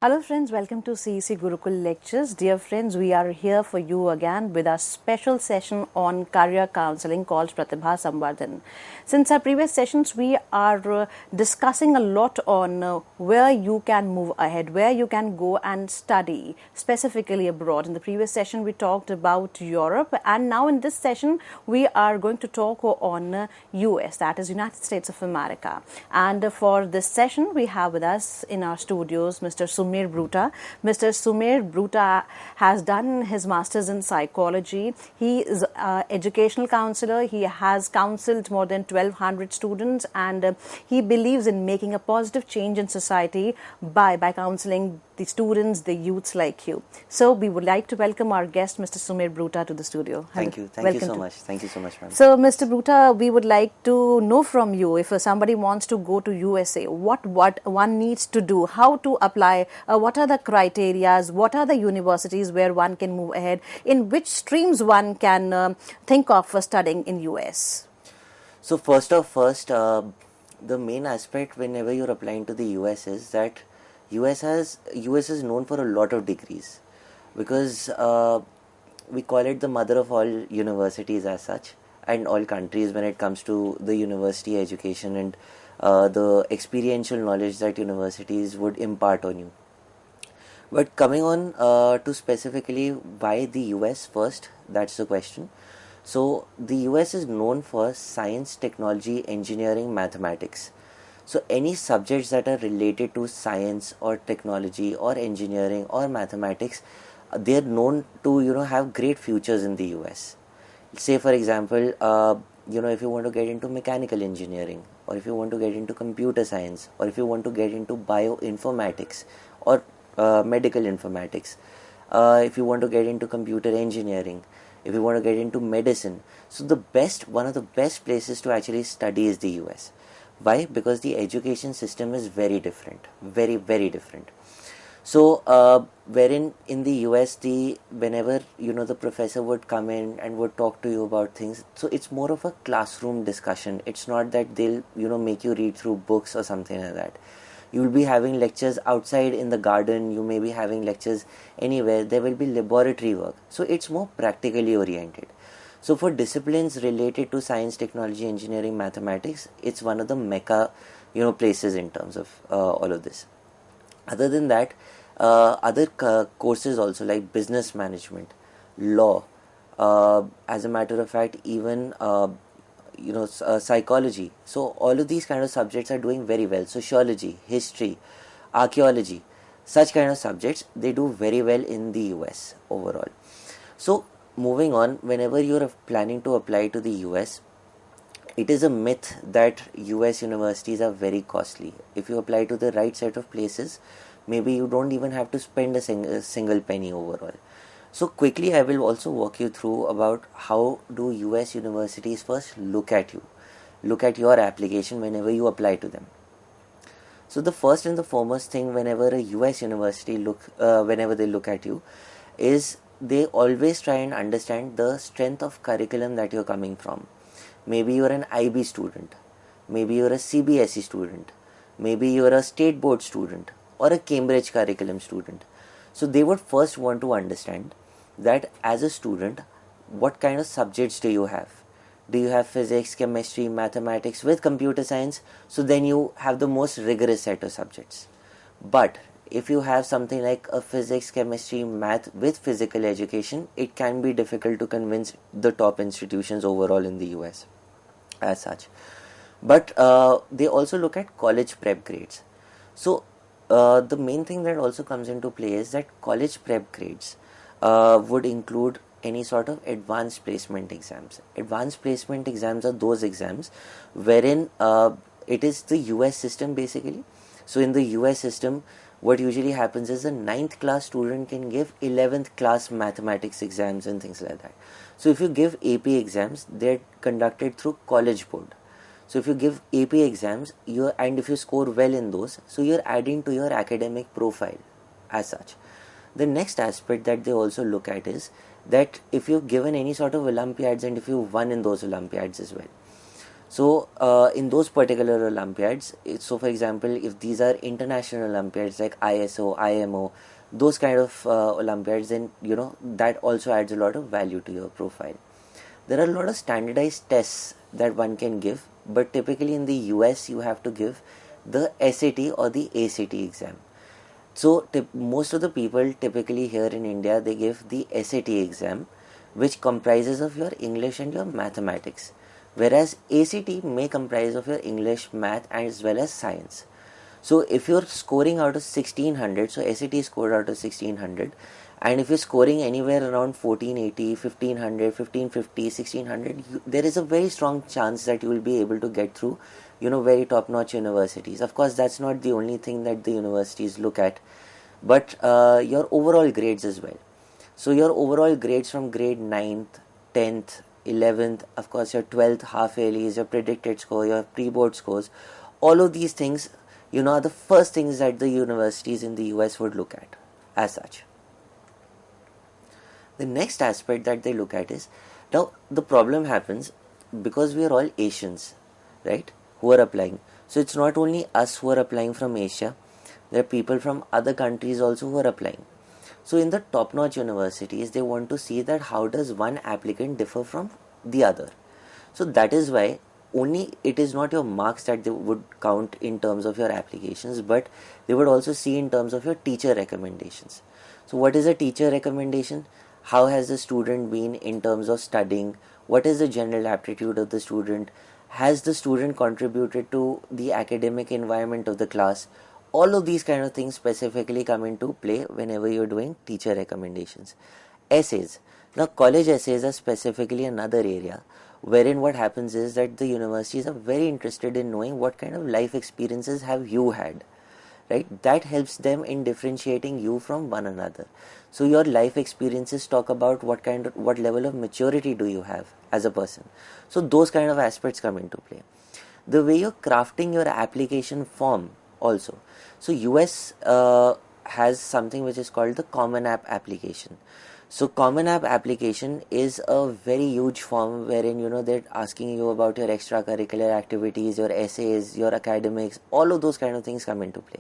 Hello friends, welcome to CEC Gurukul Lectures. Dear friends, we are here for you again with our special session on career counseling called Pratibha Samvardhan. Since our previous sessions, we are discussing a lot on where you can move ahead, where you can go and study, specifically abroad. In the previous session, we talked about Europe, and now in this session, we are going to talk on US, that is United States of America. And for this session, we have with us in our studios Mr. Sumer Bruta. Mr. Sumer Bruta has done his master's in psychology. He is an educational counselor. He has counseled more than 1,200 students, and he believes in making a positive change in society by counseling the students, the youths like you. So we would like to welcome our guest, Mr. Sumer Bruta, to the studio. Thank you. Thank you so much. Thank you so much, ma'am. So, Mr. Bruta, we would like to know from you, if somebody wants to go to USA, what one needs to do, how to apply, what are the criterias, what are the universities where one can move ahead, in which streams one can think of for studying in US. So first, the main aspect whenever you're applying to the US is that US is known for a lot of degrees, because we call it the mother of all universities as such, and all countries when it comes to the university education and the experiential knowledge that universities would impart on you. But coming on to specifically why the US first, that's the question. So the US is known for science, technology, engineering, mathematics. So any subjects that are related to science or technology or engineering or mathematics, they are known to have great futures in the US. Say for example, if you want to get into mechanical engineering, or if you want to get into computer science, or if you want to get into bioinformatics or medical informatics, if you want to get into computer engineering, if you want to get into medicine, so one of the best places to actually study is the US. Why? Because the education system is very different, very, very different. So, wherein in the US, whenever the professor would come in and would talk to you about things, so it's more of a classroom discussion. It's not that they'll make you read through books or something like that. You will be having lectures outside in the garden. You may be having lectures anywhere. There will be laboratory work. So it's more practically oriented. So for disciplines related to science, technology, engineering, mathematics, it's one of the mecca, places in terms of all of this. Other than that, other courses also like business management, law, as a matter of fact, even psychology. So all of these kind of subjects are doing very well. Sociology, history, archaeology, such kind of subjects, they do very well in the US overall. So moving on, whenever you're planning to apply to the US, it is a myth that US universities are very costly. If you apply to the right set of places, maybe you don't even have to spend a single penny overall. So quickly, I will also walk you through about how do US universities first look at you, look at your application whenever you apply to them. So the first and the foremost thing whenever a US university whenever they look at you, is they always try and understand the strength of curriculum that you're coming from. Maybe you're an IB student, maybe you're a CBSE student, maybe you're a state board student or a Cambridge curriculum student. So they would first want to understand that as a student, what kind of subjects do you have? Do you have physics, chemistry, mathematics with computer science? So then you have the most rigorous set of subjects. But if you have something like a physics, chemistry, math with physical education, it can be difficult to convince the top institutions overall in the US as such. But they also look at college prep grades. So the main thing that also comes into play is that college prep grades would include any sort of advanced placement exams. Advanced placement exams are those exams wherein it is the US system basically. So in the US system, what usually happens is a 9th class student can give 11th class mathematics exams and things like that. So if you give AP exams, they're conducted through college board. So if you give AP exams, and if you score well in those, so you're adding to your academic profile as such. The next aspect that they also look at is that if you've given any sort of Olympiads and if you've won in those Olympiads as well. So in those particular Olympiads, so for example, if these are international Olympiads like ISO, IMO, those kind of Olympiads, then that also adds a lot of value to your profile. There are a lot of standardized tests that one can give, but typically in the US you have to give the SAT or the ACT exam. So most of the people typically here in India, they give the SAT exam, which comprises of your English and your mathematics, whereas ACT may comprise of your English, math as well as science. So if you're scoring out of 1600, so SAT scored out of 1600, and if you're scoring anywhere around 1480, 1500, 1550, 1600, there is a very strong chance that you will be able to get through, very top notch universities. Of course, that's not the only thing that the universities look at, but your overall grades as well. So your overall grades from grade 9th, 10th, 11th, of course your 12th half yearlies, your predicted score, your pre-board scores, all of these things, are the first things that the universities in the US would look at as such. The next aspect that they look at is, now the problem happens because we are all Asians, right, who are applying. So it's not only us who are applying from Asia, there are people from other countries also who are applying. So in the top-notch universities, they want to see that how does one applicant differ from the other. So that is why only it is not your marks that they would count in terms of your applications, but they would also see in terms of your teacher recommendations. So what is a teacher recommendation? How has the student been in terms of studying? What is the general aptitude of the student? Has the student contributed to the academic environment of the class? All of these kind of things specifically come into play whenever you're doing teacher recommendations. Essays. Now college essays are specifically another area wherein what happens is that the universities are very interested in knowing what kind of life experiences have you had, right? That helps them in differentiating you from one another. So your life experiences talk about what level of maturity do you have as a person. So those kind of aspects come into play. The way you're crafting your application form also. So US has something which is called the Common App application. So Common App application is a very huge form wherein they're asking you about your extracurricular activities, your essays, your academics, all of those kind of things come into play.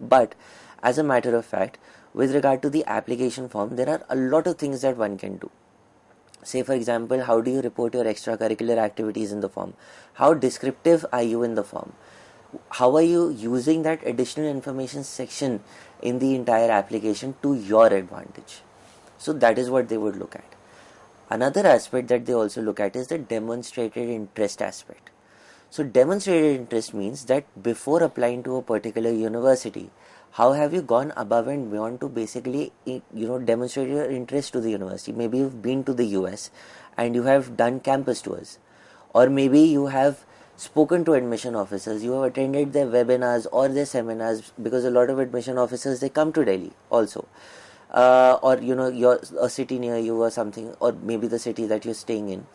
But as a matter of fact, with regard to the application form, there are a lot of things that one can do. Say for example, how do you report your extracurricular activities in the form? How descriptive are you in the form? How are you using that additional information section in the entire application to your advantage? So that is what they would look at. Another aspect that they also look at is the demonstrated interest aspect. So demonstrated interest means that before applying to a particular university, how have you gone above and beyond to basically demonstrate your interest to the university? Maybe you've been to the US and you have done campus tours, or maybe you have spoken to admission officers, you have attended their webinars or their seminars, because a lot of admission officers, they come to Delhi also, or you're a city near you or something, or maybe the city that you're staying in,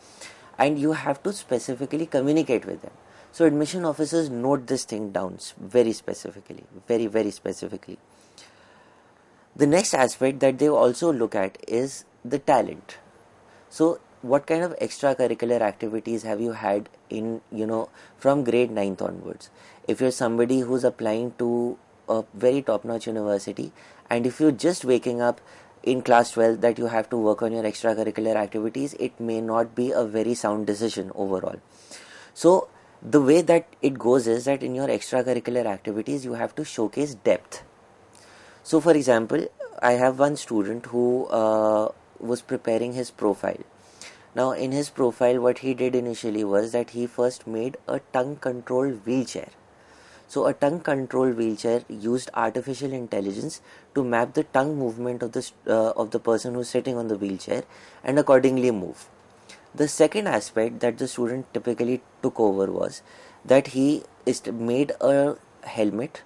and you have to specifically communicate with them. So admission officers note this thing down very specifically, very, very specifically. The next aspect that they also look at is the talent. So what kind of extracurricular activities have you had in, from grade 9th onwards? If you're somebody who's applying to a very top-notch university, and if you're just waking up in class 12 that you have to work on your extracurricular activities, it may not be a very sound decision overall. So the way that it goes is that in your extracurricular activities, you have to showcase depth. So for example, I have one student who was preparing his profile. Now in his profile, what he did initially was that he first made a tongue controlled wheelchair. So a tongue controlled wheelchair used artificial intelligence to map the tongue movement of the person who's sitting on the wheelchair and accordingly move. The second aspect that the student typically took over was that he made a helmet.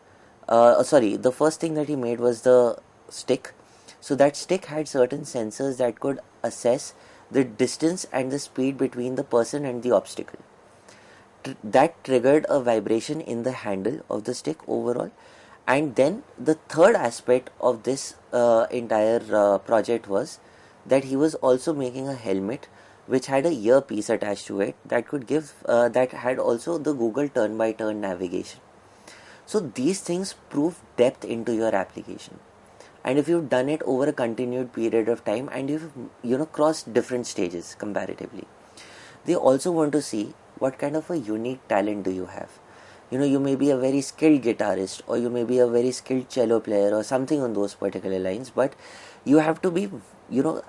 The first thing that he made was the stick. So that stick had certain sensors that could assess the distance and the speed between the person and the obstacle. That triggered a vibration in the handle of the stick overall. And then the third aspect of this entire project was that he was also making a helmet which had a earpiece attached to it that could give that had also the Google turn-by-turn navigation. So these things prove depth into your application. And if you've done it over a continued period of time and you've crossed different stages comparatively, they also want to see what kind of a unique talent do you have. You may be a very skilled guitarist, or you may be a very skilled cello player, or something on those particular lines, but you have to be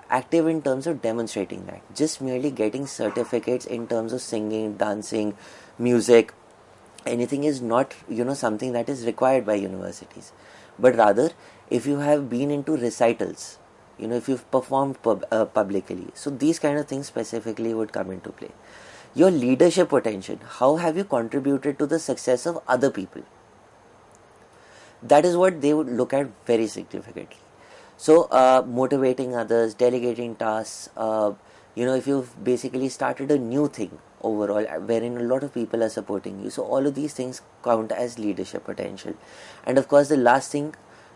active in terms of demonstrating that. Just merely getting certificates in terms of singing, dancing, music, anything is not something that is required by universities, but rather if you have been into recitals, if you've performed publicly, so these kind of things specifically would come into play. Your leadership potential, how have you contributed to the success of other people? That is what they would look at very significantly. So motivating others, delegating tasks, if you've basically started a new thing overall wherein a lot of people are supporting you, so all of these things count as leadership potential. And of course the last thing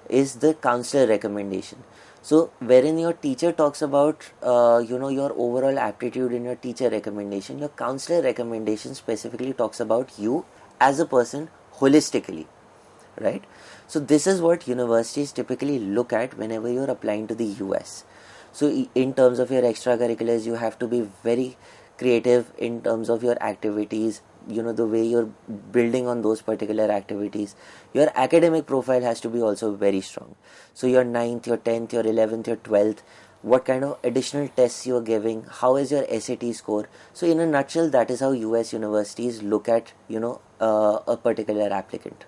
is the counselor recommendation. So wherein your teacher talks about your overall aptitude in your teacher recommendation, your counselor recommendation specifically talks about you as a person holistically, right? So this is what universities typically look at whenever you're applying to the US. So in terms of your extracurriculars, you have to be very creative in terms of your activities, the way you're building on those particular activities. Your academic profile has to be also very strong. So your 9th, your 10th, your 11th, your 12th, what kind of additional tests you're giving, how is your SAT score. So in a nutshell, that is how US universities look at a particular applicant.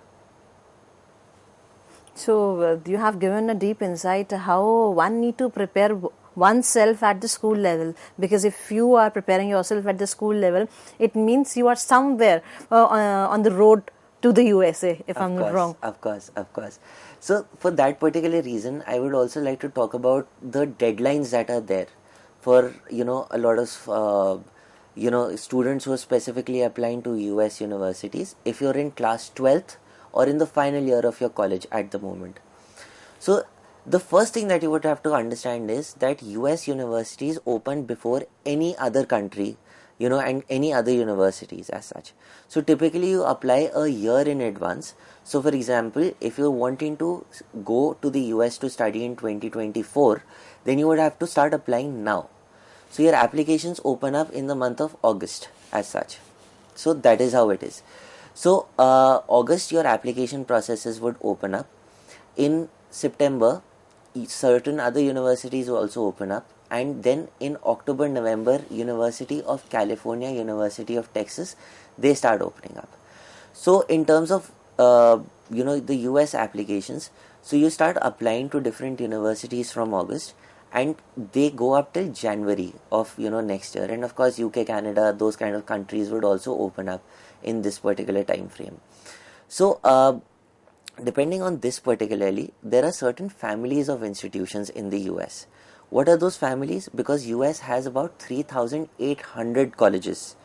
So you have given a deep insight how one need to prepare oneself at the school level, because if you are preparing yourself at the school level, it means you are somewhere on the road to the USA, if I'm not wrong. Of course. So for that particular reason, I would also like to talk about the deadlines that are there for a lot of students who are specifically applying to US universities. If you're in class 12th or in the final year of your college at the moment, so the first thing that you would have to understand is that US universities open before any other country, and any other universities as such. So typically you apply a year in advance. So for example, if you're wanting to go to the US to study in 2024, then you would have to start applying now. So your applications open up in the month of August as such. So that is how it is. So August, your application processes would open up. In September, certain other universities will also open up, and then in October, November, University of California, University of Texas, they start opening up. So in terms of the US applications, so you start applying to different universities from August, and they go up till January of next year. And of course UK, Canada, those kind of countries would also open up in this particular time frame. So depending on this particularly, there are certain families of institutions in the US. What are those families? Because US has about 3,800 colleges,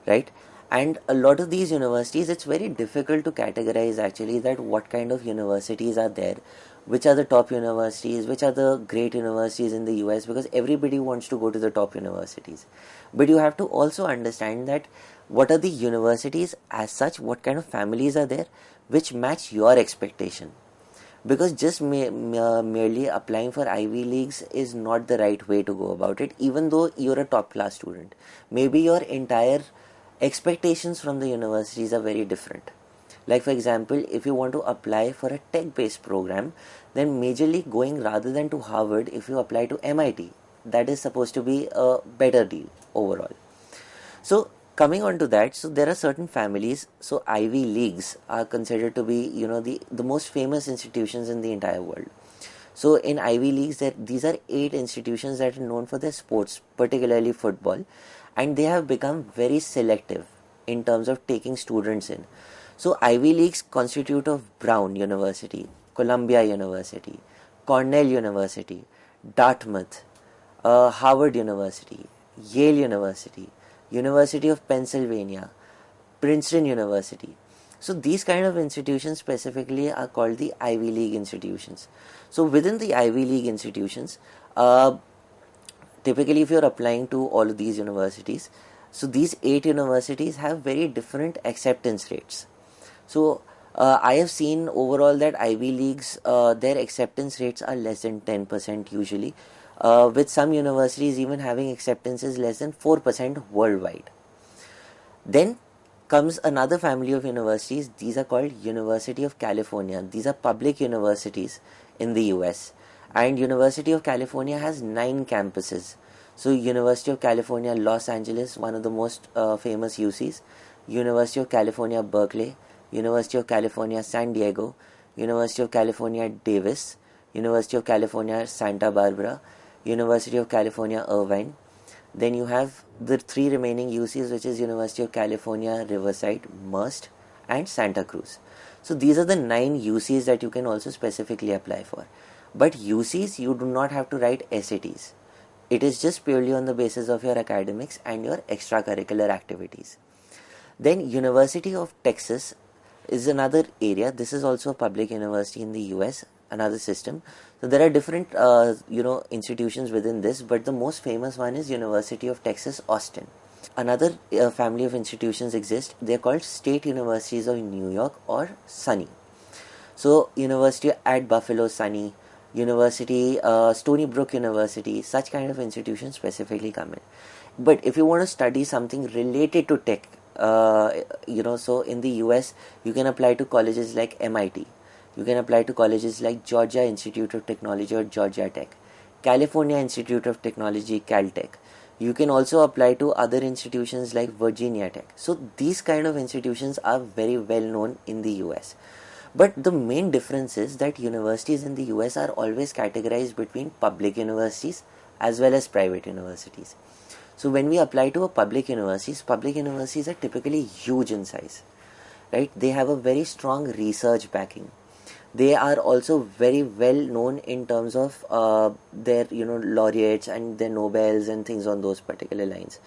right? And a lot of these universities, it's very difficult to categorize actually that what kind of universities are there, which are the top universities, which are the great universities in the US, because everybody wants to go to the top universities. But you have to also understand that what are the universities as such, what kind of families are there, which match your expectation. Because just merely applying for Ivy Leagues is not the right way to go about it, even though you're a top class student. Maybe your entire expectations from the universities are very different. Like for example, if you want to apply for a tech-based program, then majorly going rather than to Harvard, if you apply to MIT, that is supposed to be a better deal overall. So coming on to that, so there are certain families. So Ivy Leagues are considered to be the most famous institutions in the entire world. So in Ivy Leagues, these are 8 institutions that are known for their sports, particularly football, and they have become very selective in terms of taking students in. So Ivy Leagues constitute of Brown University, Columbia University, Cornell University, Dartmouth, Harvard University, Yale University, University of Pennsylvania, Princeton University. So these kind of institutions specifically are called the Ivy League institutions. So within the Ivy League institutions, typically if you're applying to all of these universities, so these 8 universities have very different acceptance rates. So I have seen overall that Ivy Leagues, their acceptance rates are less than 10% usually, with some universities even having acceptances less than 4% worldwide. Then comes another family of universities. These are called University of California. These are public universities in the US. And University of California has 9 campuses. So University of California, Los Angeles, one of the most famous UCs. University of California, Berkeley. University of California, San Diego. University of California, Davis. University of California, Santa Barbara. University of California, Irvine. Then you have the 3 remaining UCs, which is University of California, Riverside, Merced, and Santa Cruz. So these are the 9 UCs that you can also specifically apply for. But UCs, you do not have to write SATs. It is just purely on the basis of your academics and your extracurricular activities. Then University of Texas is another area. This is also a public university in the US, another system. So there are different institutions within this, but the most famous one is University of Texas Austin. Another family of institutions exist. They are called State Universities of New York or SUNY. So University at Buffalo, SUNY, University, Stony Brook University, such kind of institutions specifically come in. But if you want to study something related to tech, so in the US, you can apply to colleges like MIT. You can apply to colleges like Georgia Institute of Technology or Georgia Tech, California Institute of Technology, Caltech. You can also apply to other institutions like Virginia Tech. So these kind of institutions are very well known in the US. But the main difference is that universities in the US are always categorized between public universities as well as private universities. So when we apply to a public universities are typically huge in size, right? They have a very strong research backing. They are also very well known in terms of their laureates and their Nobels and things on those particular lines.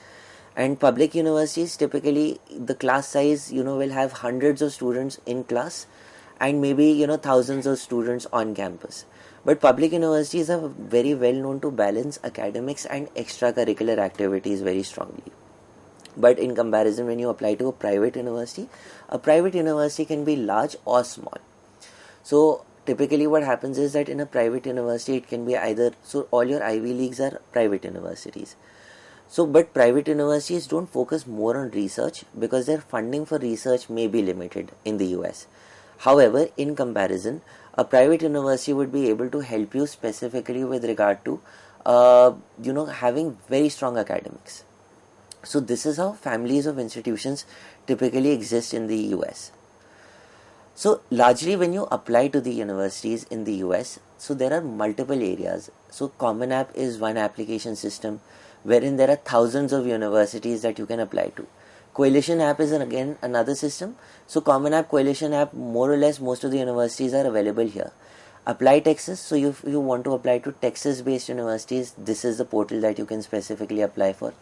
And public universities, typically the class size will have hundreds of students in class and maybe thousands of students on campus. But public universities are very well known to balance academics and extracurricular activities very strongly. But in comparison, when you apply to a private university can be large or small. So typically what happens is that in a private university, it can be either, so all your Ivy Leagues are private universities. So, but private universities don't focus more on research because their funding for research may be limited in the US. However, in comparison, a private university would be able to help you specifically with regard to, having very strong academics. So this is how families of institutions typically exist in the US. So largely when you apply to the universities in the US, so there are multiple areas. So Common App is one application system wherein there are thousands of universities that you can apply to. Coalition App is again another system. So Common App, Coalition App, more or less most of the universities are available here. Apply Texas. So if you want to apply to Texas based universities, this is the portal that you can specifically apply for.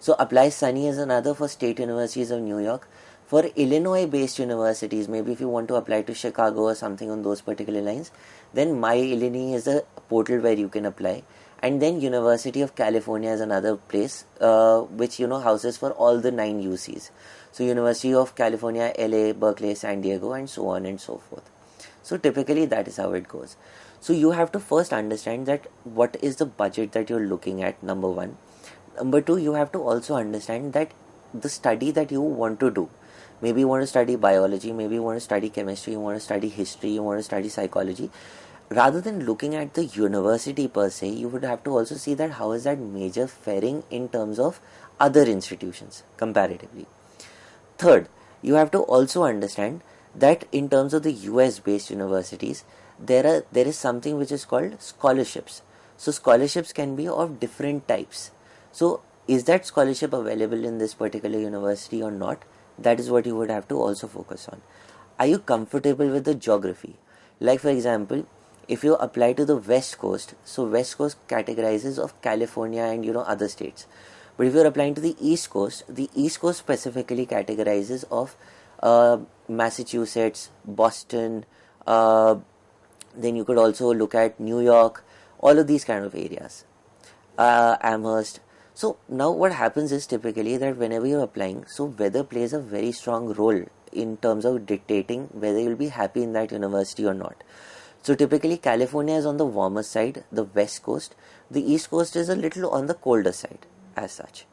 So Apply SUNY is another for State Universities of New York. For Illinois based universities, maybe if you want to apply to Chicago or something on those particular lines, then My Illini is a portal where you can apply. And then University of California is another place which houses for all the 9 UCs. So University of California, LA, Berkeley, San Diego, and so on and so forth. So typically that is how it goes. So you have to first understand that what is the budget that you're looking at, number one. Number two, you have to also understand that the study that you want to do, maybe you want to study biology, maybe you want to study chemistry, you want to study history, you want to study psychology. Rather than looking at the university per se, you would have to also see that how is that major faring in terms of other institutions comparatively. Third, you have to also understand that in terms of the US based universities, there is something which is called scholarships. So scholarships can be of different types. So is that scholarship available in this particular university or not? That is what you would have to also focus on. Are you comfortable with the geography? Like for example, if you apply to the West Coast, so West Coast categorizes of California and other states. But if you're applying to the East Coast specifically categorizes of Massachusetts, Boston, then you could also look at New York, all of these kind of areas. Amherst. So now what happens is typically that whenever you're applying, so weather plays a very strong role in terms of dictating whether you'll be happy in that university or not. So typically California is on the warmer side, the west coast. The east coast is a little on the colder side as such.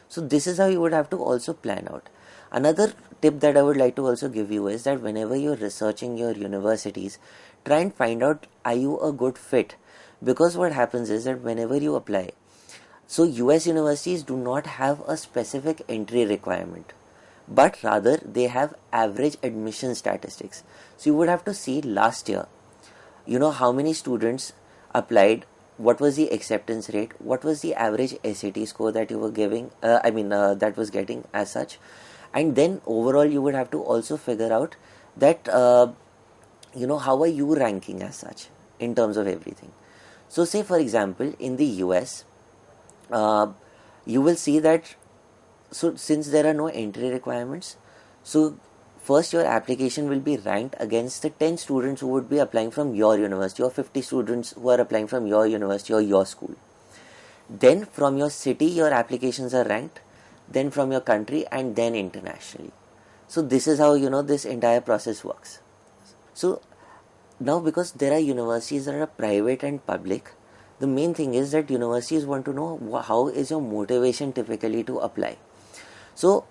So this is how you would have to also plan out. Another tip that I would like to also give you is that whenever you're researching your universities, try and find out, are you a good fit? Because what happens is that whenever you apply, so US universities do not have a specific entry requirement, but rather they have average admission statistics. So you would have to see last year, how many students applied, what was the acceptance rate, what was the average SAT score that you were giving, that was getting as such. And then overall you would have to also figure out that, how are you ranking as such in terms of everything. So say for example, in the US, you will see that, so since there are no entry requirements, so first your application will be ranked against the 10 students who would be applying from your university, or 50 students who are applying from your university or your school. Then from your city your applications are ranked, then from your country, and then internationally. So this is how this entire process works. So now, because there are universities that are private and public, the main thing is that universities want to know how is your motivation typically to apply. So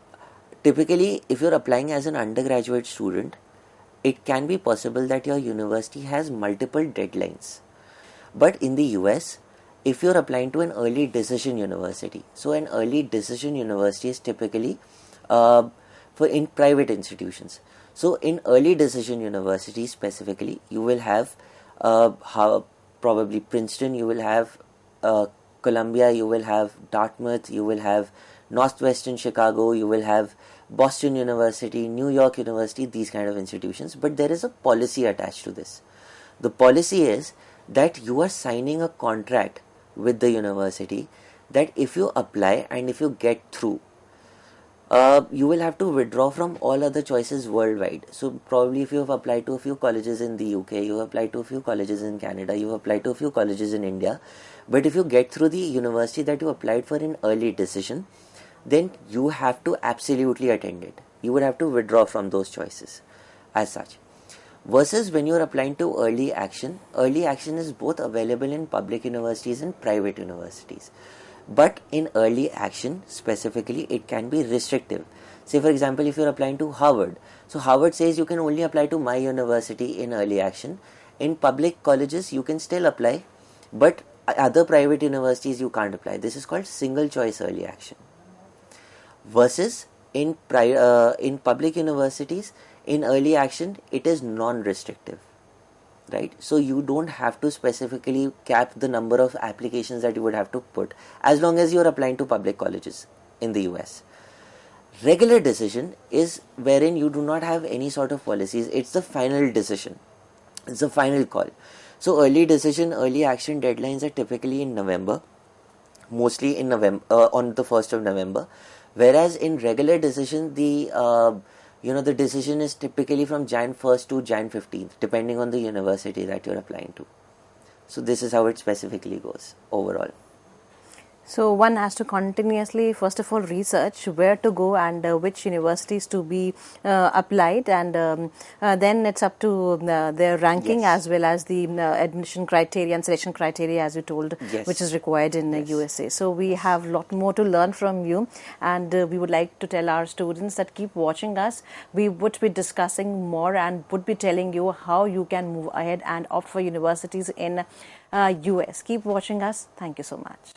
typically, if you're applying as an undergraduate student, it can be possible that your university has multiple deadlines. But in the US, if you're applying to an early decision university, so an early decision university is typically for in private institutions. So in early decision universities specifically, you will have probably Princeton, you will have Columbia, you will have Dartmouth, you will have Northwestern Chicago, you will have Boston University, New York University, these kind of institutions. But there is a policy attached to this. The policy is that you are signing a contract with the university that if you apply and if you get through, you will have to withdraw from all other choices worldwide. So probably if you have applied to a few colleges in the UK, you have applied to a few colleges in Canada, you have applied to a few colleges in India, but if you get through the university that you applied for in early decision, then you have to absolutely attend it. You would have to withdraw from those choices as such. Versus when you are applying to early action is both available in public universities and private universities. But in early action specifically, it can be restrictive. Say for example, if you're applying to Harvard, so Harvard says you can only apply to my university in early action. In public colleges, you can still apply, but other private universities you can't apply. This is called single choice early action. Versus in public universities, in early action, it is non-restrictive. Right, so you don't have to specifically cap the number of applications that you would have to put, as long as you're applying to public colleges in the US. Regular decision is wherein you do not have any sort of policies. It's the final decision. It's the final call. So early decision, early action deadlines are typically in November, mostly in November, on the 1st of November. Whereas in regular decision, the decision is typically from Jan 1st to Jan 15th, depending on the university that you're applying to. So this is how it specifically goes overall. So one has to continuously, first of all, research where to go and which universities to be applied, and then it's up to their ranking, Yes. as well as the admission criteria and selection criteria, as you told, Yes. which is required in Yes. USA. So we have a lot more to learn from you, and we would like to tell our students that keep watching us. We would be discussing more and would be telling you how you can move ahead and opt for universities in US. Keep watching us. Thank you so much.